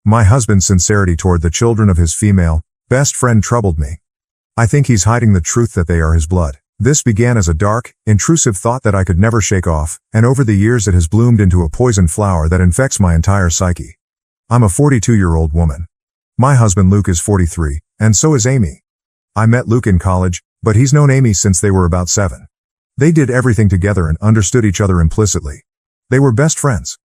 My husband's sincerity toward the children of his female best friend troubled me. I think he's hiding the truth that they are his blood. This began as a dark, intrusive thought that I could never shake off, and over the years it has bloomed into a poison flower that infects my entire psyche. I'm a 42-year-old woman. My husband Luke is 43, and so is Amy. I met Luke in college, but he's known Amy since they were about 7. They did everything together and understood each other implicitly. They were best friends.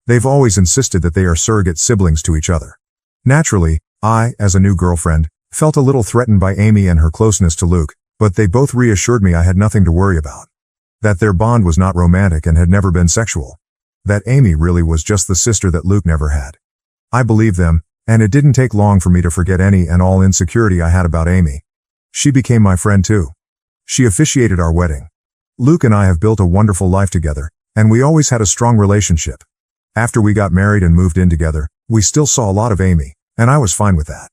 They've always insisted that they are surrogate siblings to each other. Naturally, I, as a new girlfriend, felt a little threatened by Amy and her closeness to Luke, but they both reassured me I had nothing to worry about. That their bond was not romantic and had never been sexual. That Amy really was just the sister that Luke never had. I believed them, and it didn't take long for me to forget any and all insecurity I had about Amy. She became my friend too. She officiated our wedding. Luke and I have built a wonderful life together, and we always had a strong relationship. After we got married and moved in together, we still saw a lot of Amy, and I was fine with that.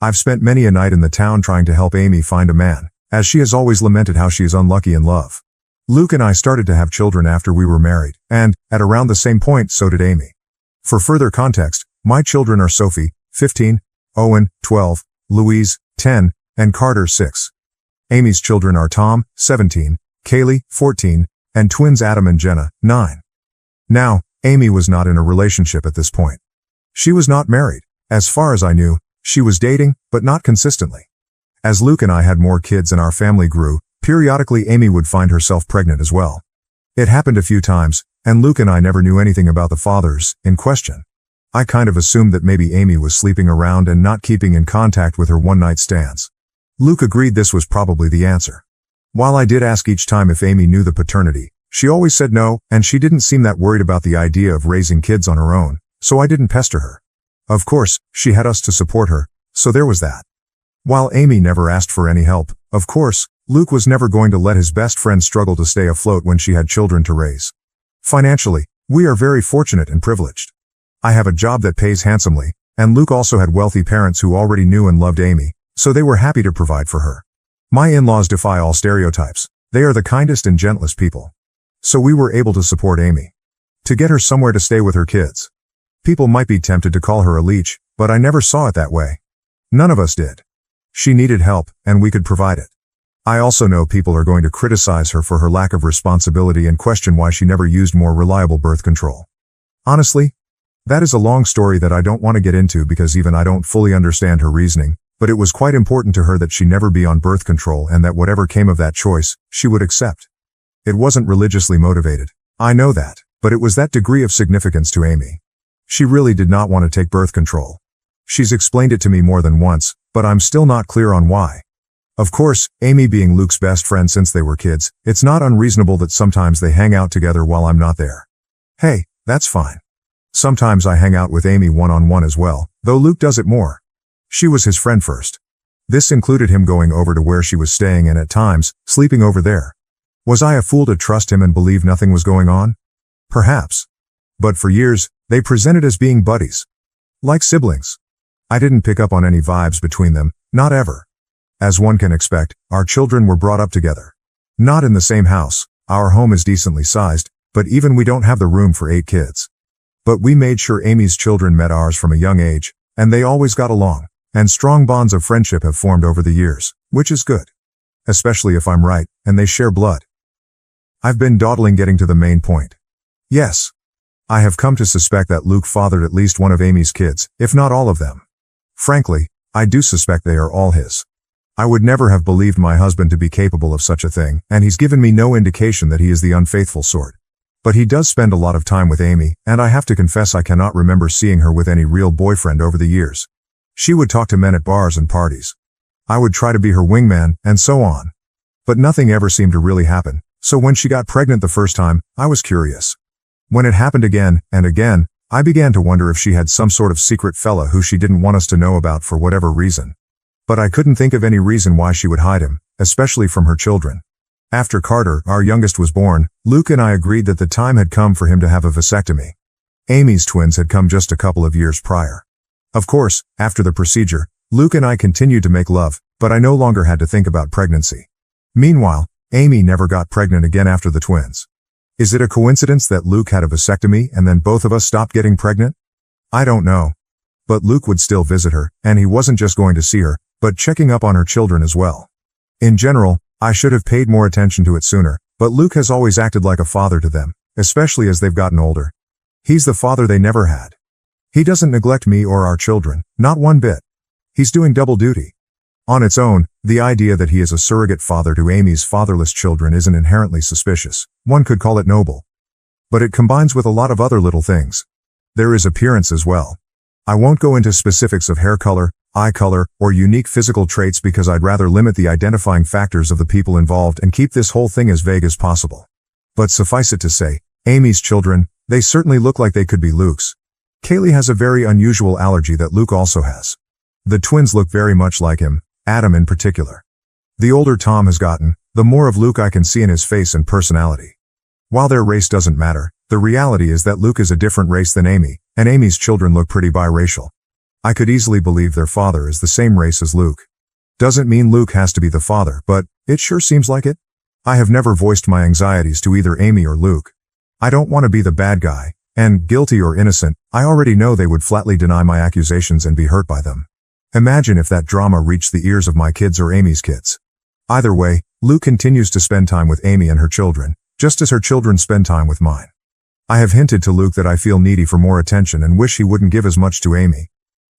I've spent many a night in the town trying to help Amy find a man, as she has always lamented how she is unlucky in love. Luke and I started to have children after we were married, and, at around the same point, so did Amy. For further context, my children are Sophie, 15, Owen, 12, Louise, 10, and Carter, 6. Amy's children are Tom, 17, Kaylee, 14, and twins Adam and Jenna, 9. Now, Amy was not in a relationship at this point. She was not married. As far as I knew, she was dating, but not consistently. As Luke and I had more kids and our family grew, periodically Amy would find herself pregnant as well. It happened a few times, and Luke and I never knew anything about the fathers in question. I kind of assumed that maybe Amy was sleeping around and not keeping in contact with her one-night stands. Luke agreed this was probably the answer. While I did ask each time if Amy knew the paternity, she always said no, and she didn't seem that worried about the idea of raising kids on her own, so I didn't pester her. Of course, she had us to support her, so there was that. While Amy never asked for any help, of course, Luke was never going to let his best friend struggle to stay afloat when she had children to raise. Financially, we are very fortunate and privileged. I have a job that pays handsomely, and Luke also had wealthy parents who already knew and loved Amy, so they were happy to provide for her. My in-laws defy all stereotypes. They are the kindest and gentlest people. So we were able to support Amy. To get her somewhere to stay with her kids. People might be tempted to call her a leech, but I never saw it that way. None of us did. She needed help, and we could provide it. I also know people are going to criticize her for her lack of responsibility and question why she never used more reliable birth control. Honestly, that is a long story that I don't want to get into because even I don't fully understand her reasoning, but it was quite important to her that she never be on birth control and that whatever came of that choice, she would accept. It wasn't religiously motivated. I know that, but it was that degree of significance to Amy. She really did not want to take birth control. She's explained it to me more than once, but I'm still not clear on why. Of course, Amy being Luke's best friend since they were kids, it's not unreasonable that sometimes they hang out together while I'm not there. Hey, that's fine. Sometimes I hang out with Amy one-on-one as well, though Luke does it more. She was his friend first. This included him going over to where she was staying and at times, sleeping over there. Was I a fool to trust him and believe nothing was going on? Perhaps. But for years, they presented as being buddies. Like siblings. I didn't pick up on any vibes between them, not ever. As one can expect, our children were brought up together. Not in the same house, our home is decently sized, but even we don't have the room for 8 kids. But we made sure Amy's children met ours from a young age, and they always got along, and strong bonds of friendship have formed over the years, which is good. Especially if I'm right, and they share blood. I've been dawdling getting to the main point. Yes. I have come to suspect that Luke fathered at least one of Amy's kids, if not all of them. Frankly, I do suspect they are all his. I would never have believed my husband to be capable of such a thing, and he's given me no indication that he is the unfaithful sort. But he does spend a lot of time with Amy, and I have to confess I cannot remember seeing her with any real boyfriend over the years. She would talk to men at bars and parties. I would try to be her wingman, and so on. But nothing ever seemed to really happen, so when she got pregnant the first time, I was curious. When it happened again, and again, I began to wonder if she had some sort of secret fella who she didn't want us to know about for whatever reason. But I couldn't think of any reason why she would hide him, especially from her children. After Carter, our youngest, was born, Luke and I agreed that the time had come for him to have a vasectomy. Amy's twins had come just a couple of years prior. Of course, after the procedure, Luke and I continued to make love, but I no longer had to think about pregnancy. Meanwhile, Amy never got pregnant again after the twins. Is it a coincidence that Luke had a vasectomy and then both of us stopped getting pregnant? I don't know. But Luke would still visit her, and he wasn't just going to see her, but checking up on her children as well. In general, I should have paid more attention to it sooner, but Luke has always acted like a father to them, especially as they've gotten older. He's the father they never had. He doesn't neglect me or our children, not one bit. He's doing double duty. On its own, the idea that he is a surrogate father to Amy's fatherless children isn't inherently suspicious. One could call it noble. But it combines with a lot of other little things. There is appearance as well. I won't go into specifics of hair color, eye color, or unique physical traits because I'd rather limit the identifying factors of the people involved and keep this whole thing as vague as possible. But suffice it to say, Amy's children, they certainly look like they could be Luke's. Kaylee has a very unusual allergy that Luke also has. The twins look very much like him, Adam in particular. The older Tom has gotten, the more of Luke I can see in his face and personality. While their race doesn't matter, the reality is that Luke is a different race than Amy, and Amy's children look pretty biracial. I could easily believe their father is the same race as Luke. Doesn't mean Luke has to be the father, but it sure seems like it. I have never voiced my anxieties to either Amy or Luke. I don't want to be the bad guy, and guilty or innocent, I already know they would flatly deny my accusations and be hurt by them. Imagine if that drama reached the ears of my kids or Amy's kids. Either way, Luke continues to spend time with Amy and her children, just as her children spend time with mine. I have hinted to Luke that I feel needy for more attention and wish he wouldn't give as much to Amy.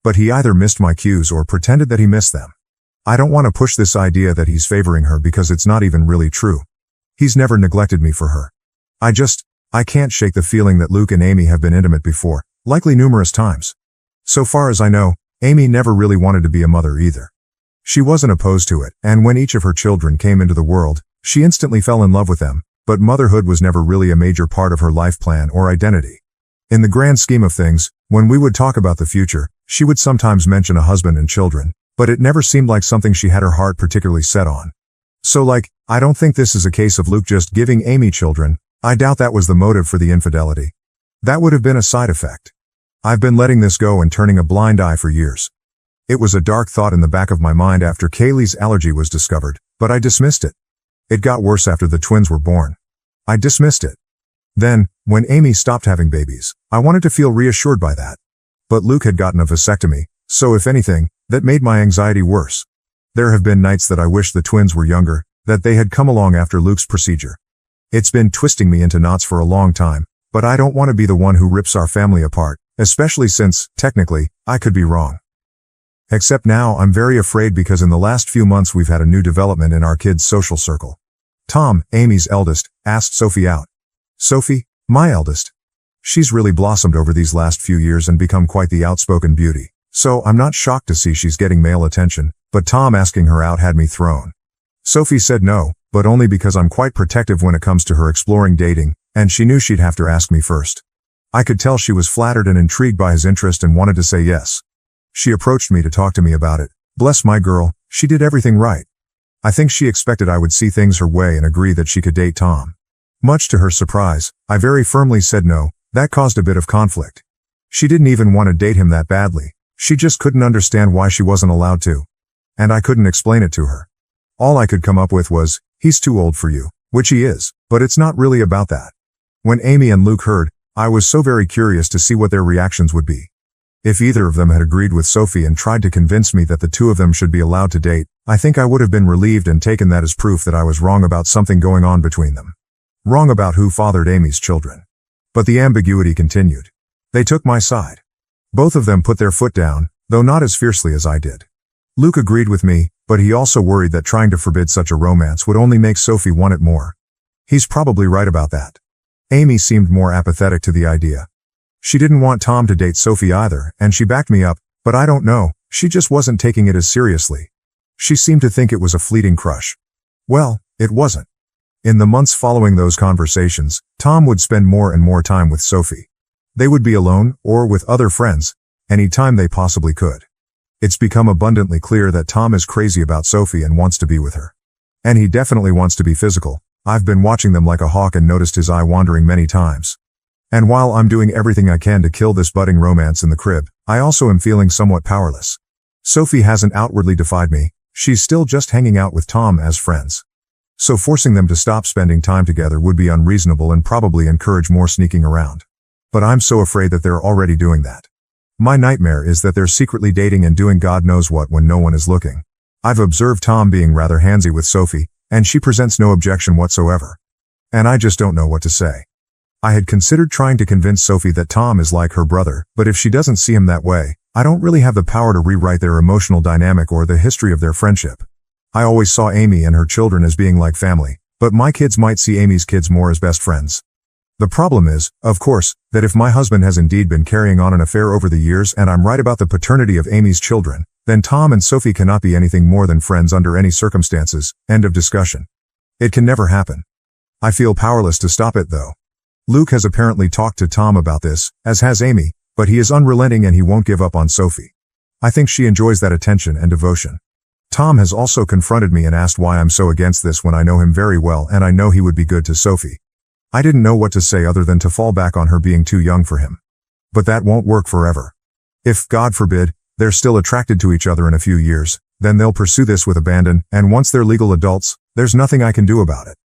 But he either missed my cues or pretended that he missed them. I don't want to push this idea that he's favoring her because it's not even really true. He's never neglected me for her. I can't shake the feeling that Luke and Amy have been intimate before, likely numerous times. So far as I know, Amy never really wanted to be a mother either. She wasn't opposed to it, and when each of her children came into the world, she instantly fell in love with them, but motherhood was never really a major part of her life plan or identity. In the grand scheme of things, when we would talk about the future, she would sometimes mention a husband and children, but it never seemed like something she had her heart particularly set on. So I don't think this is a case of Luke just giving Amy children. I doubt that was the motive for the infidelity. That would have been a side effect. I've been letting this go and turning a blind eye for years. It was a dark thought in the back of my mind after Kaylee's allergy was discovered, but I dismissed it. It got worse after the twins were born. I dismissed it. Then, when Amy stopped having babies, I wanted to feel reassured by that. But Luke had gotten a vasectomy, so if anything, that made my anxiety worse. There have been nights that I wish the twins were younger, that they had come along after Luke's procedure. It's been twisting me into knots for a long time, but I don't want to be the one who rips our family apart, especially since, technically, I could be wrong. Except now I'm very afraid because in the last few months we've had a new development in our kids' social circle. Tom, Amy's eldest, asked Sophie out. Sophie, my eldest. She's really blossomed over these last few years and become quite the outspoken beauty, so I'm not shocked to see she's getting male attention, but Tom asking her out had me thrown. Sophie said no, but only because I'm quite protective when it comes to her exploring dating, and she knew she'd have to ask me first. I could tell she was flattered and intrigued by his interest and wanted to say yes. She approached me to talk to me about it. Bless my girl, she did everything right. I think she expected I would see things her way and agree that she could date Tom. Much to her surprise, I very firmly said no. That caused a bit of conflict. She didn't even want to date him that badly. She just couldn't understand why she wasn't allowed to. And I couldn't explain it to her. All I could come up with was, he's too old for you, which he is, but it's not really about that. When Amy and Luke heard, I was so very curious to see what their reactions would be. If either of them had agreed with Sophie and tried to convince me that the two of them should be allowed to date, I think I would have been relieved and taken that as proof that I was wrong about something going on between them. Wrong about who fathered Amy's children. But the ambiguity continued. They took my side. Both of them put their foot down, though not as fiercely as I did. Luke agreed with me, but he also worried that trying to forbid such a romance would only make Sophie want it more. He's probably right about that. Amy seemed more apathetic to the idea. She didn't want Tom to date Sophie either, and she backed me up, but I don't know, she just wasn't taking it as seriously. She seemed to think it was a fleeting crush. Well, it wasn't. In the months following those conversations, Tom would spend more and more time with Sophie. They would be alone, or with other friends, any time they possibly could. It's become abundantly clear that Tom is crazy about Sophie and wants to be with her. And he definitely wants to be physical. I've been watching them like a hawk and noticed his eye wandering many times. And while I'm doing everything I can to kill this budding romance in the crib, I also am feeling somewhat powerless. Sophie hasn't outwardly defied me, she's still just hanging out with Tom as friends. So forcing them to stop spending time together would be unreasonable and probably encourage more sneaking around. But I'm so afraid that they're already doing that. My nightmare is that they're secretly dating and doing God knows what when no one is looking. I've observed Tom being rather handsy with Sophie, and she presents no objection whatsoever. And I just don't know what to say. I had considered trying to convince Sophie that Tom is like her brother, but if she doesn't see him that way, I don't really have the power to rewrite their emotional dynamic or the history of their friendship. I always saw Amy and her children as being like family, but my kids might see Amy's kids more as best friends. The problem is, of course, that if my husband has indeed been carrying on an affair over the years and I'm right about the paternity of Amy's children, then Tom and Sophie cannot be anything more than friends under any circumstances. End of discussion. It can never happen. I feel powerless to stop it though. Luke has apparently talked to Tom about this, as has Amy, but he is unrelenting and he won't give up on Sophie. I think she enjoys that attention and devotion. Tom has also confronted me and asked why I'm so against this when I know him very well and I know he would be good to Sophie. I didn't know what to say other than to fall back on her being too young for him. But that won't work forever. If, God forbid, they're still attracted to each other in a few years, then they'll pursue this with abandon, and once they're legal adults, there's nothing I can do about it.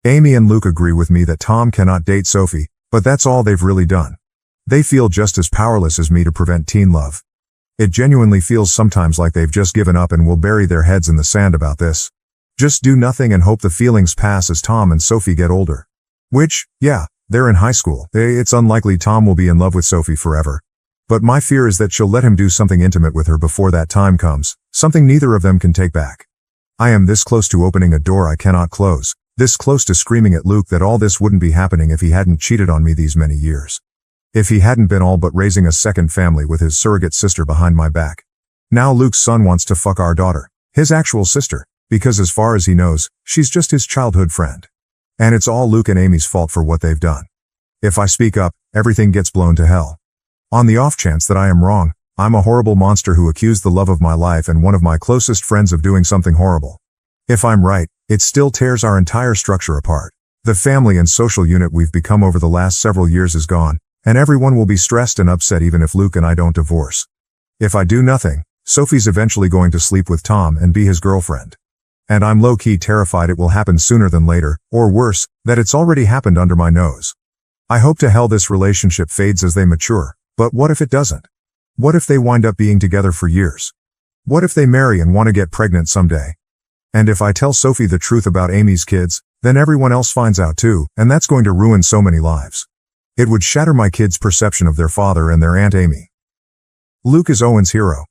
Amy and Luke agree with me that Tom cannot date Sophie, but that's all they've really done. They feel just as powerless as me to prevent teen love. It genuinely feels sometimes like they've just given up and will bury their heads in the sand about this. Just do nothing and hope the feelings pass as Tom and Sophie get older. Which, yeah, they're in high school. It's unlikely Tom will be in love with Sophie forever. But my fear is that she'll let him do something intimate with her before that time comes, something neither of them can take back. I am this close to opening a door I cannot close, this close to screaming at Luke that all this wouldn't be happening if he hadn't cheated on me these many years. If he hadn't been all but raising a second family with his surrogate sister behind my back. Now Luke's son wants to fuck our daughter, his actual sister, because as far as he knows, she's just his childhood friend. And it's all Luke and Amy's fault for what they've done. If I speak up, everything gets blown to hell. On the off chance that I am wrong, I'm a horrible monster who accused the love of my life and one of my closest friends of doing something horrible. If I'm right, it still tears our entire structure apart. The family and social unit we've become over the last several years is gone, and everyone will be stressed and upset even if Luke and I don't divorce. If I do nothing, Sophie's eventually going to sleep with Tom and be his girlfriend. And I'm low-key terrified it will happen sooner than later, or worse, that it's already happened under my nose. I hope to hell this relationship fades as they mature, but what if it doesn't? What if they wind up being together for years? What if they marry and want to get pregnant someday? And if I tell Sophie the truth about Amy's kids, then everyone else finds out too, and that's going to ruin so many lives. It would shatter my kids' perception of their father and their Aunt Amy. Luke is Owen's hero.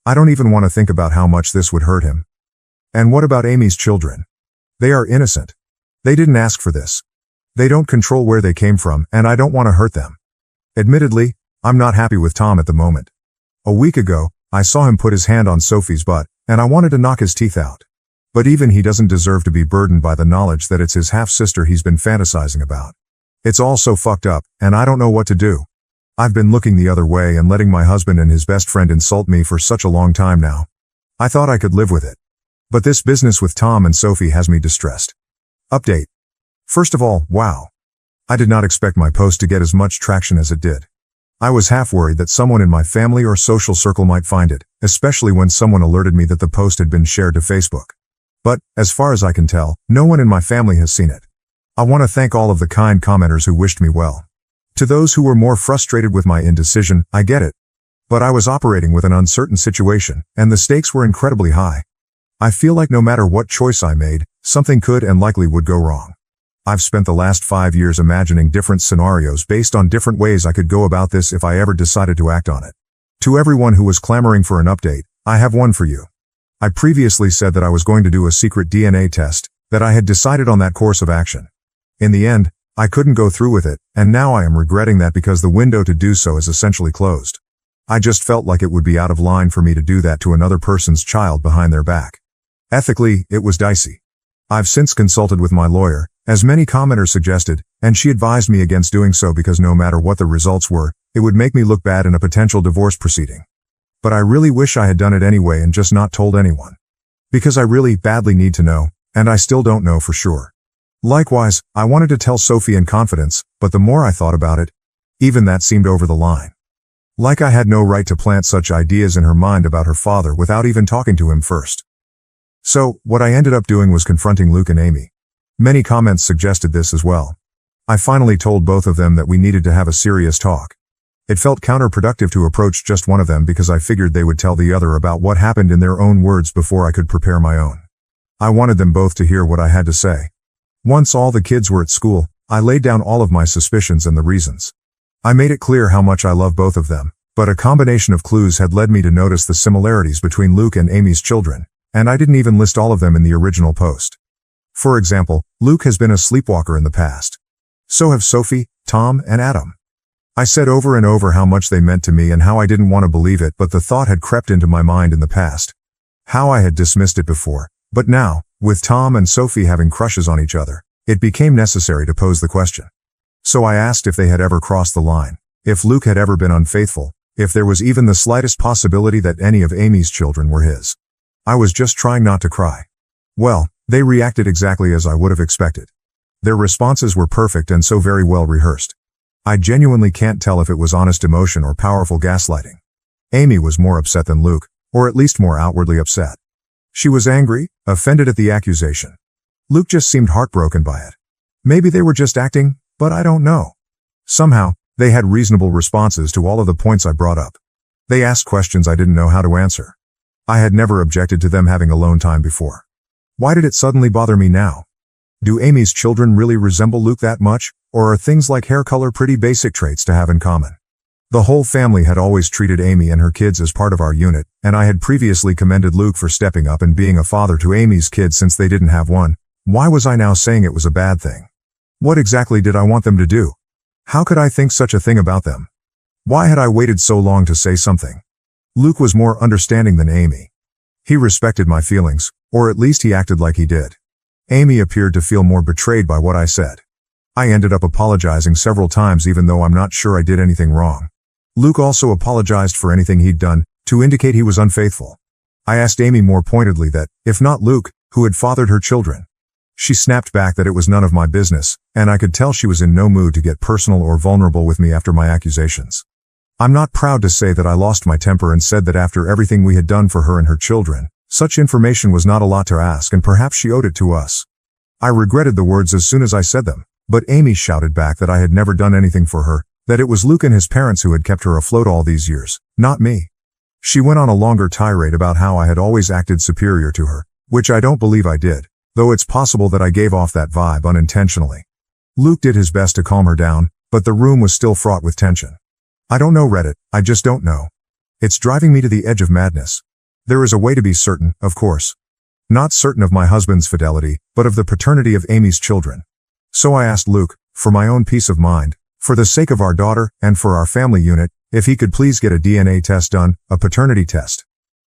I don't even want to think about how much this would hurt him. And what about Amy's children? They are innocent. They didn't ask for this. They don't control where they came from, and I don't want to hurt them. Admittedly, I'm not happy with Tom at the moment. A week ago, I saw him put his hand on Sophie's butt, and I wanted to knock his teeth out. But even he doesn't deserve to be burdened by the knowledge that it's his half-sister he's been fantasizing about. It's all so fucked up, and I don't know what to do. I've been looking the other way and letting my husband and his best friend insult me for such a long time now. I thought I could live with it. But this business with Tom and Sophie has me distressed. Update. First of all, wow. I did not expect my post to get as much traction as it did. I was half worried that someone in my family or social circle might find it, especially when someone alerted me that the post had been shared to Facebook. But, as far as I can tell, no one in my family has seen it. I want to thank all of the kind commenters who wished me well. To those who were more frustrated with my indecision, I get it. But I was operating with an uncertain situation, and the stakes were incredibly high. I feel like no matter what choice I made, something could and likely would go wrong. I've spent the last 5 years imagining different scenarios based on different ways I could go about this if I ever decided to act on it. To everyone who was clamoring for an update, I have one for you. I previously said that I was going to do a secret DNA test, that I had decided on that course of action. In the end, I couldn't go through with it, and now I am regretting that because the window to do so is essentially closed. I just felt like it would be out of line for me to do that to another person's child behind their back. Ethically, it was dicey. I've since consulted with my lawyer, as many commenters suggested, and she advised me against doing so because no matter what the results were, it would make me look bad in a potential divorce proceeding. But I really wish I had done it anyway and just not told anyone. Because I really badly need to know, and I still don't know for sure. Likewise, I wanted to tell Sophie in confidence, but the more I thought about it, even that seemed over the line. Like I had no right to plant such ideas in her mind about her father without even talking to him first. So, what I ended up doing was confronting Luke and Amy. Many comments suggested this as well. I finally told both of them that we needed to have a serious talk. It felt counterproductive to approach just one of them because I figured they would tell the other about what happened in their own words before I could prepare my own. I wanted them both to hear what I had to say. Once all the kids were at school, I laid down all of my suspicions and the reasons. I made it clear how much I love both of them, but a combination of clues had led me to notice the similarities between Luke and Amy's children, and I didn't even list all of them in the original post. For example, Luke has been a sleepwalker in the past. So have Sophie, Tom, and Adam. I said over and over how much they meant to me and how I didn't want to believe it, but the thought had crept into my mind in the past. How I had dismissed it before, but now, with Tom and Sophie having crushes on each other, it became necessary to pose the question. So I asked if they had ever crossed the line, if Luke had ever been unfaithful, if there was even the slightest possibility that any of Amy's children were his. I was just trying not to cry. Well, they reacted exactly as I would have expected. Their responses were perfect and so very well rehearsed. I genuinely can't tell if it was honest emotion or powerful gaslighting. Amy was more upset than Luke, or at least more outwardly upset. She was angry, offended at the accusation. Luke just seemed heartbroken by it. Maybe they were just acting, but I don't know. Somehow, they had reasonable responses to all of the points I brought up. They asked questions I didn't know how to answer. I had never objected to them having alone time before. Why did it suddenly bother me now? Do Amy's children really resemble Luke that much, or are things like hair color pretty basic traits to have in common? The whole family had always treated Amy and her kids as part of our unit, and I had previously commended Luke for stepping up and being a father to Amy's kids since they didn't have one. Why was I now saying it was a bad thing? What exactly did I want them to do? How could I think such a thing about them? Why had I waited so long to say something? Luke was more understanding than Amy. He respected my feelings, or at least he acted like he did. Amy appeared to feel more betrayed by what I said. I ended up apologizing several times even though I'm not sure I did anything wrong. Luke also apologized for anything he'd done, to indicate he was unfaithful. I asked Amy more pointedly that, if not Luke, who had fathered her children? She snapped back that it was none of my business, and I could tell she was in no mood to get personal or vulnerable with me after my accusations. I'm not proud to say that I lost my temper and said that after everything we had done for her and her children, such information was not a lot to ask and perhaps she owed it to us. I regretted the words as soon as I said them, but Amy shouted back that I had never done anything for her, that it was Luke and his parents who had kept her afloat all these years, not me. She went on a longer tirade about how I had always acted superior to her, which I don't believe I did, though it's possible that I gave off that vibe unintentionally. Luke did his best to calm her down, but the room was still fraught with tension. I don't know Reddit, I just don't know. It's driving me to the edge of madness. There is a way to be certain, of course. Not certain of my husband's fidelity, but of the paternity of Amy's children. So I asked Luke, for my own peace of mind, for the sake of our daughter, and for our family unit, if he could please get a DNA test done, a paternity test.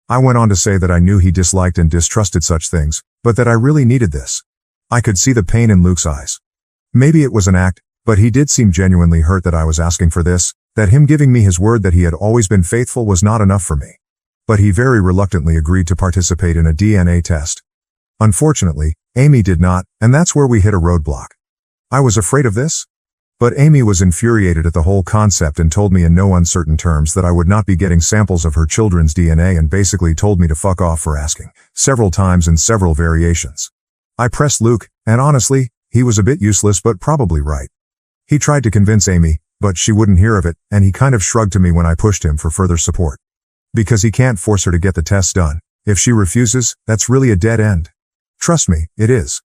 I went on to say that I knew he disliked and distrusted such things, but that I really needed this. I could see the pain in Luke's eyes. Maybe it was an act, but he did seem genuinely hurt that I was asking for this, that him giving me his word that he had always been faithful was not enough for me. But he very reluctantly agreed to participate in a DNA test. Unfortunately, Amy did not, and that's where we hit a roadblock. I was afraid of this? But Amy was infuriated at the whole concept and told me in no uncertain terms that I would not be getting samples of her children's DNA and basically told me to fuck off for asking, several times in several variations. I pressed Luke, and honestly, he was a bit useless but probably right. He tried to convince Amy, but she wouldn't hear of it, and he kind of shrugged to me when I pushed him for further support. Because he can't force her to get the test done. If she refuses, that's really a dead end. Trust me, it is.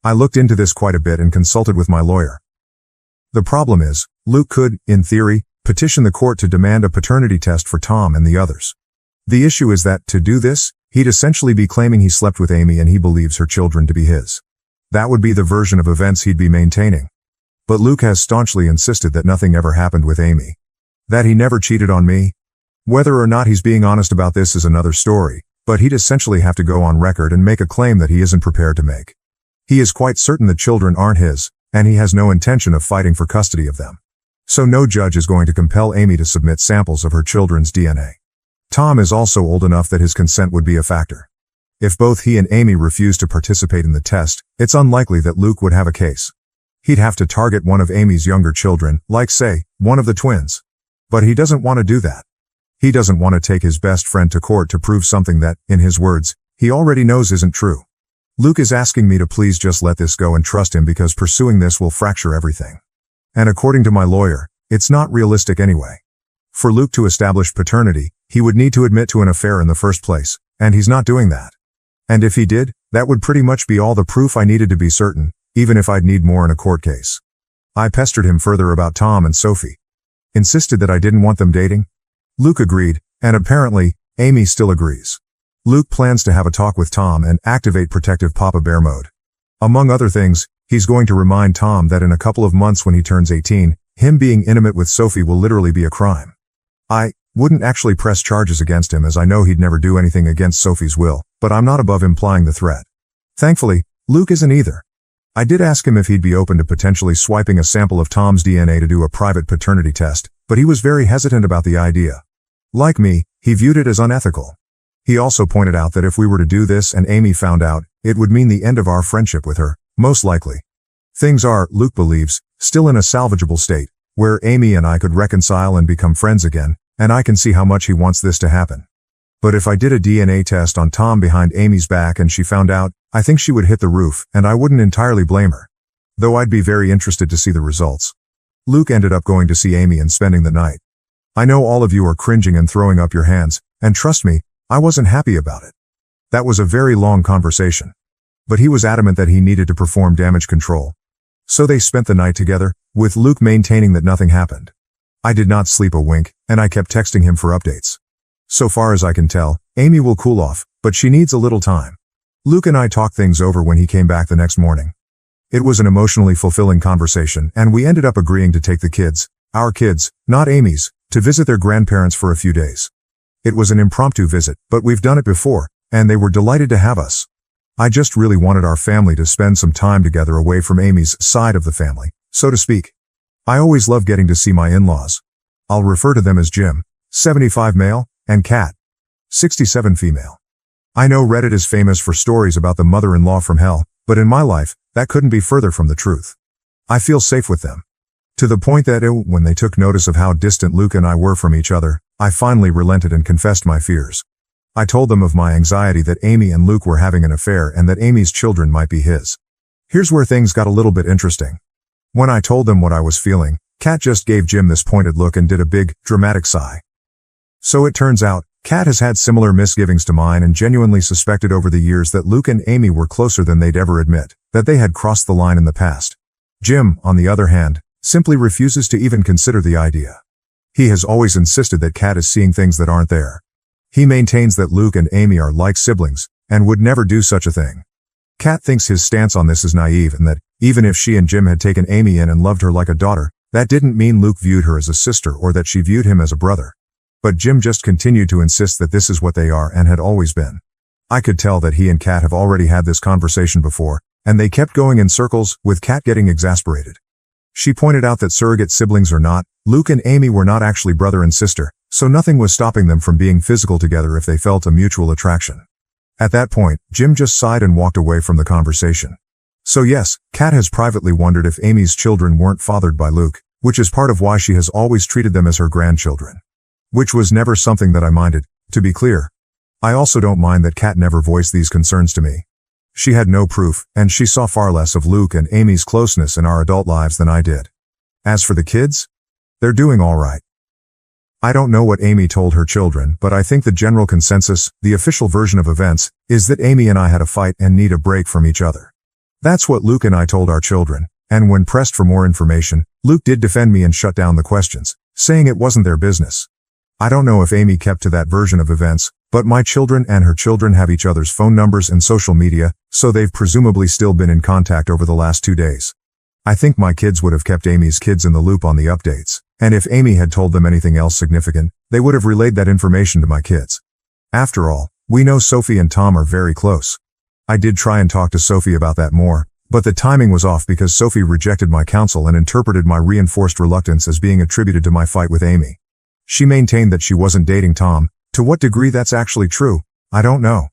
I looked into this quite a bit and consulted with my lawyer. The problem is, Luke could, in theory, petition the court to demand a paternity test for Tom and the others. The issue is that, to do this, he'd essentially be claiming he slept with Amy and he believes her children to be his. That would be the version of events he'd be maintaining. But Luke has staunchly insisted that nothing ever happened with Amy. That he never cheated on me. Whether or not he's being honest about this is another story, but he'd essentially have to go on record and make a claim that he isn't prepared to make. He is quite certain the children aren't his, and he has no intention of fighting for custody of them. So no judge is going to compel Amy to submit samples of her children's DNA. Tom is also old enough that his consent would be a factor. If both he and Amy refuse to participate in the test, it's unlikely that Luke would have a case. He'd have to target one of Amy's younger children, like say, one of the twins. But he doesn't want to do that. He doesn't want to take his best friend to court to prove something that, in his words, he already knows isn't true. Luke is asking me to please just let this go and trust him because pursuing this will fracture everything. And according to my lawyer, it's not realistic anyway. For Luke to establish paternity, he would need to admit to an affair in the first place, and he's not doing that. And if he did, that would pretty much be all the proof I needed to be certain, even if I'd need more in a court case. I pestered him further about Tom and Sophie. Insisted that I didn't want them dating. Luke agreed, and apparently, Amy still agrees. Luke plans to have a talk with Tom and activate protective Papa Bear mode. Among other things, he's going to remind Tom that in a couple of months when he turns 18, him being intimate with Sophie will literally be a crime. I wouldn't actually press charges against him as I know he'd never do anything against Sophie's will, but I'm not above implying the threat. Thankfully, Luke isn't either. I did ask him if he'd be open to potentially swiping a sample of Tom's DNA to do a private paternity test, but he was very hesitant about the idea. Like me, he viewed it as unethical. He also pointed out that if we were to do this and Amy found out, it would mean the end of our friendship with her, most likely. Things are, Luke believes, still in a salvageable state, where Amy and I could reconcile and become friends again, and I can see how much he wants this to happen. But if I did a DNA test on Tom behind Amy's back and she found out, I think she would hit the roof, and I wouldn't entirely blame her. Though I'd be very interested to see the results. Luke ended up going to see Amy and spending the night. I know all of you are cringing and throwing up your hands, and trust me, I wasn't happy about it. That was a very long conversation. But he was adamant that he needed to perform damage control. So they spent the night together, with Luke maintaining that nothing happened. I did not sleep a wink, and I kept texting him for updates. So far as I can tell, Amy will cool off, but she needs a little time. Luke and I talked things over when he came back the next morning. It was an emotionally fulfilling conversation, and we ended up agreeing to take the kids, our kids, not Amy's, to visit their grandparents for a few days. It was an impromptu visit, but we've done it before, and they were delighted to have us. I just really wanted our family to spend some time together away from Amy's side of the family, so to speak. I always love getting to see my in-laws. I'll refer to them as Jim, 75 male, and Kat, 67 female. I know Reddit is famous for stories about the mother-in-law from hell, but in my life, that couldn't be further from the truth. I feel safe with them. To the point that when they took notice of how distant Luke and I were from each other, I finally relented and confessed my fears. I told them of my anxiety that Amy and Luke were having an affair and that Amy's children might be his. Here's where things got a little bit interesting. When I told them what I was feeling, Kat just gave Jim this pointed look and did a big, dramatic sigh. So it turns out, Kat has had similar misgivings to mine and genuinely suspected over the years that Luke and Amy were closer than they'd ever admit, that they had crossed the line in the past. Jim, on the other hand, simply refuses to even consider the idea. He has always insisted that Kat is seeing things that aren't there. He maintains that Luke and Amy are like siblings, and would never do such a thing. Kat thinks his stance on this is naive and that, even if she and Jim had taken Amy in and loved her like a daughter, that didn't mean Luke viewed her as a sister or that she viewed him as a brother. But Jim just continued to insist that this is what they are and had always been. I could tell that he and Kat have already had this conversation before, and they kept going in circles, with Kat getting exasperated. She pointed out that surrogate siblings or not, Luke and Amy were not actually brother and sister, so nothing was stopping them from being physical together if they felt a mutual attraction. At that point, Jim just sighed and walked away from the conversation. So yes, Kat has privately wondered if Amy's children weren't fathered by Luke, which is part of why she has always treated them as her grandchildren. Which was never something that I minded, to be clear. I also don't mind that Kat never voiced these concerns to me. She had no proof, and she saw far less of Luke and Amy's closeness in our adult lives than I did. As for the kids, they're doing all right. I don't know what Amy told her children, but I think the general consensus, the official version of events, is that Amy and I had a fight and need a break from each other. That's what Luke and I told our children, and when pressed for more information, Luke did defend me and shut down the questions, saying it wasn't their business. I don't know if Amy kept to that version of events, but my children and her children have each other's phone numbers and social media, so they've presumably still been in contact over the last 2 days. I think my kids would have kept Amy's kids in the loop on the updates, and if Amy had told them anything else significant, they would have relayed that information to my kids. After all, we know Sophie and Tom are very close. I did try and talk to Sophie about that more, but the timing was off because Sophie rejected my counsel and interpreted my reinforced reluctance as being attributed to my fight with Amy. She maintained that she wasn't dating Tom. To what degree that's actually true, I don't know.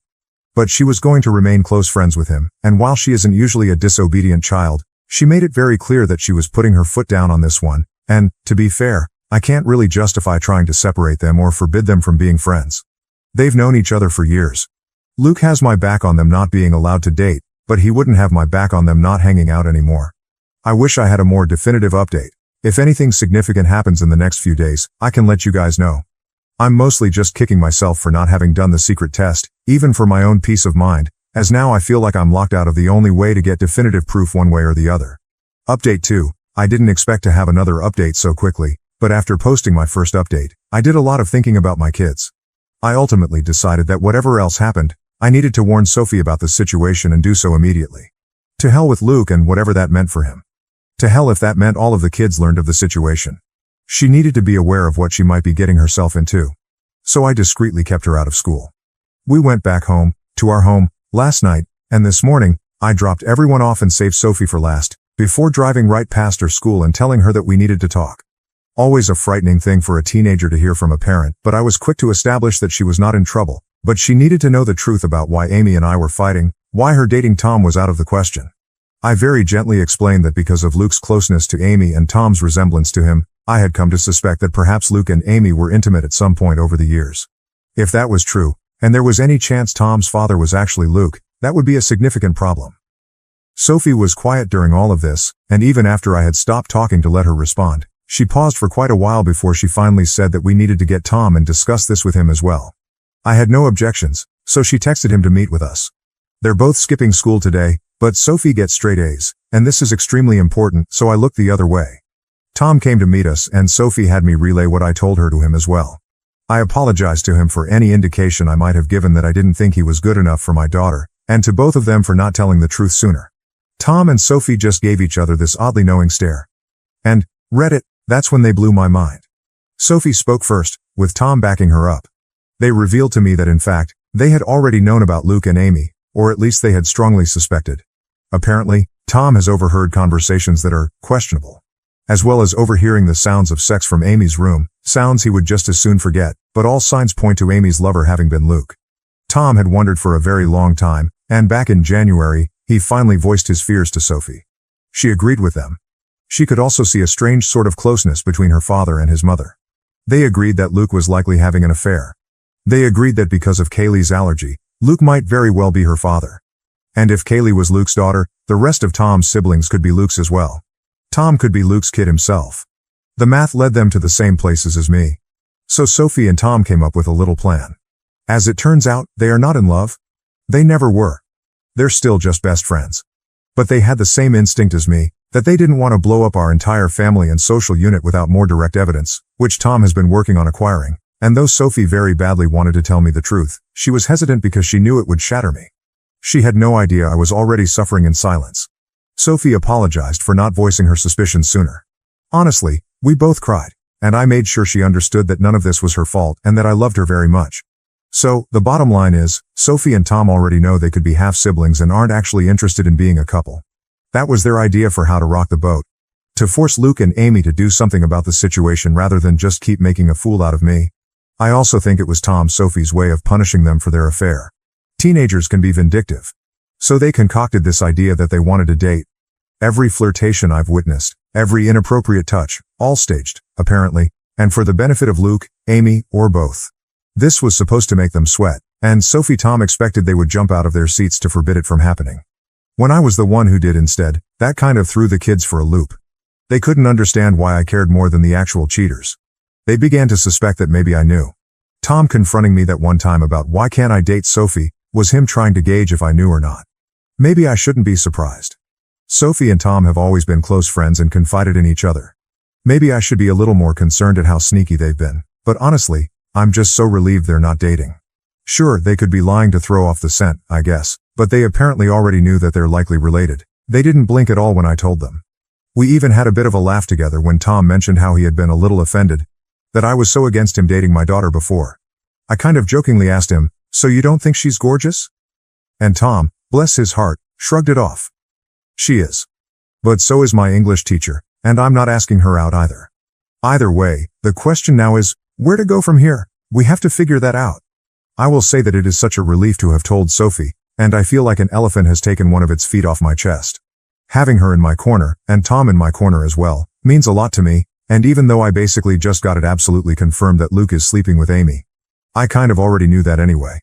But she was going to remain close friends with him, and while she isn't usually a disobedient child, she made it very clear that she was putting her foot down on this one, and, to be fair, I can't really justify trying to separate them or forbid them from being friends. They've known each other for years. Luke has my back on them not being allowed to date, but he wouldn't have my back on them not hanging out anymore. I wish I had a more definitive update, If anything significant happens in the next few days, I can let you guys know. I'm mostly just kicking myself for not having done the secret test, even for my own peace of mind, as now I feel like I'm locked out of the only way to get definitive proof one way or the other. Update 2. I didn't expect to have another update so quickly, but after posting my first update, I did a lot of thinking about my kids. I ultimately decided that whatever else happened, I needed to warn Sophie about the situation and do so immediately. To hell with Luke and whatever that meant for him. To hell if that meant all of the kids learned of the situation. She needed to be aware of what she might be getting herself into. So I discreetly kept her out of school. We went back home, to our home, last night, and this morning, I dropped everyone off and saved Sophie for last, before driving right past her school and telling her that we needed to talk. Always a frightening thing for a teenager to hear from a parent, but I was quick to establish that she was not in trouble, but she needed to know the truth about why Amy and I were fighting, why her dating Tom was out of the question. I very gently explained that because of Luke's closeness to Amy and Tom's resemblance to him, I had come to suspect that perhaps Luke and Amy were intimate at some point over the years. If that was true, and there was any chance Tom's father was actually Luke, that would be a significant problem. Sophie was quiet during all of this, and even after I had stopped talking to let her respond, she paused for quite a while before she finally said that we needed to get Tom and discuss this with him as well. I had no objections, so she texted him to meet with us. They're both skipping school today, but Sophie gets straight A's, and this is extremely important, so I looked the other way. Tom came to meet us, and Sophie had me relay what I told her to him as well. I apologized to him for any indication I might have given that I didn't think he was good enough for my daughter, and to both of them for not telling the truth sooner. Tom and Sophie just gave each other this oddly knowing stare. And, Reddit, that's when they blew my mind. Sophie spoke first, with Tom backing her up. They revealed to me that in fact, they had already known about Luke and Amy, or at least they had strongly suspected. Apparently, Tom has overheard conversations that are questionable. As well as overhearing the sounds of sex from Amy's room, sounds he would just as soon forget, but all signs point to Amy's lover having been Luke. Tom had wondered for a very long time, and back in January, he finally voiced his fears to Sophie. She agreed with them. She could also see a strange sort of closeness between her father and his mother. They agreed that Luke was likely having an affair. They agreed that because of Kaylee's allergy, Luke might very well be her father. And if Kaylee was Luke's daughter, the rest of Tom's siblings could be Luke's as well. Tom could be Luke's kid himself. The math led them to the same places as me. So Sophie and Tom came up with a little plan. As it turns out, they are not in love. They never were. They're still just best friends. But they had the same instinct as me, that they didn't want to blow up our entire family and social unit without more direct evidence, which Tom has been working on acquiring. And though Sophie very badly wanted to tell me the truth, she was hesitant because she knew it would shatter me. She had no idea I was already suffering in silence. Sophie apologized for not voicing her suspicions sooner. Honestly, we both cried, and I made sure she understood that none of this was her fault and that I loved her very much. So, the bottom line is, Sophie and Tom already know they could be half-siblings and aren't actually interested in being a couple. That was their idea for how to rock the boat. To force Luke and Amy to do something about the situation rather than just keep making a fool out of me. I also think it was Sophie's way of punishing them for their affair. Teenagers can be vindictive. So they concocted this idea that they wanted to date. Every flirtation I've witnessed, every inappropriate touch, all staged, apparently, and for the benefit of Luke, Amy, or both. This was supposed to make them sweat, and Tom expected they would jump out of their seats to forbid it from happening. When I was the one who did instead, that kind of threw the kids for a loop. They couldn't understand why I cared more than the actual cheaters. They began to suspect that maybe I knew. Tom confronting me that one time about why can't I date Sophie, was him trying to gauge if I knew or not. Maybe I shouldn't be surprised. Sophie and Tom have always been close friends and confided in each other. Maybe I should be a little more concerned at how sneaky they've been, but honestly, I'm just so relieved they're not dating. Sure, they could be lying to throw off the scent, I guess, but they apparently already knew that they're likely related. They didn't blink at all when I told them. We even had a bit of a laugh together when Tom mentioned how he had been a little offended that I was so against him dating my daughter before. I kind of jokingly asked him, "So you don't think she's gorgeous?" And Tom, bless his heart, shrugged it off. She is. But so is my English teacher, and I'm not asking her out either. Either way, the question now is, where to go from here? We have to figure that out. I will say that it is such a relief to have told Sophie, and I feel like an elephant has taken one of its feet off my chest. Having her in my corner, and Tom in my corner as well, means a lot to me, and even though I basically just got it absolutely confirmed that Luke is sleeping with Amy, I kind of already knew that anyway.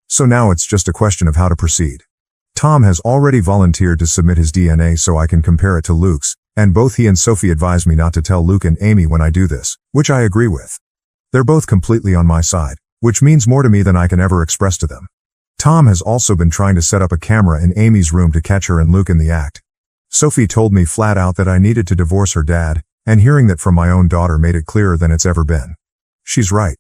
So now it's just a question of how to proceed. Tom has already volunteered to submit his DNA so I can compare it to Luke's, And both he and Sophie advise me not to tell Luke and Amy when I do this, which I agree with. They're both completely on my side, which means more to me than I can ever express to them. Tom has also been trying to set up a camera in Amy's room to catch her and Luke in the act. Sophie told me flat out that I needed to divorce her dad, and hearing that from my own daughter made it clearer than it's ever been. She's right.